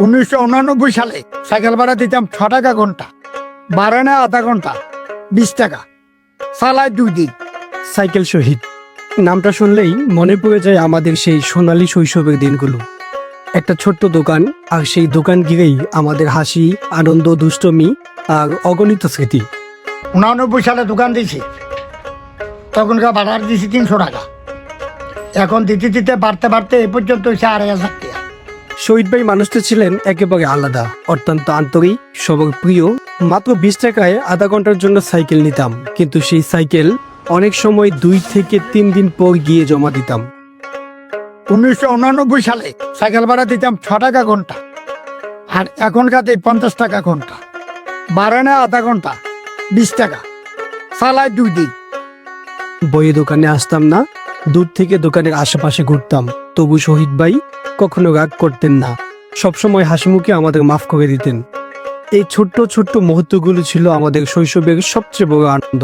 1999 সালে সাইকেল ভাড়া দিতাম 6 টাকা ঘন্টা, বারানে আধা ঘন্টা 20 টাকা, চালায় 2 দিন। সাইকেল শহীদ নামটা শুনলেই মনে পড়ে যায় আমাদের সেই সোনালী শৈশবের দিনগুলো। একটা ছোট্ট দোকান, আর সেই দোকান ঘিরেই আমাদের হাসি, আনন্দ, দুষ্টমি আর অগণিত স্মৃতি। 99 সালে দোকান দিয়েছি, তখনকার ভাড়া দিয়েছি 300 টাকা। এখন দিতে দিতে বাড়তে বাড়তে এ পর্যন্ত হয়েছে 2,500 টাকা। শহীদ ভাই মানুষটা ছিলেন একেবারে আলাদা, অত্যন্ত আন্তরিক, সবার প্রিয়। মাত্র 20 টাকায় আধা ঘন্টার জন্য সাইকেল নিতাম, কিন্তু সেই সাইকেল অনেক সময় 2 থেকে 3 দিন পর গিয়ে জমা দিতাম। 1999 সালে সাইকেল ভাড়া দিতাম 6 টাকা ঘন্টা, আর এখনকার 50 টাকা ঘন্টা, বারানে আধা ঘন্টা 20 টাকা, চালায় 2 দিন। বইয়ের দোকানে আসতাম না, দূর থেকে দোকানের আশেপাশে ঘুরতাম, তবু শহীদ ভাই কখনো রাগ করতেন না, সবসময় হাসি মুখে আমাদের মাফ করে দিতেন। এই ছোট্ট ছোট্ট মুহূর্তগুলো ছিল আমাদের শৈশবের সবচেয়ে বড় আনন্দ।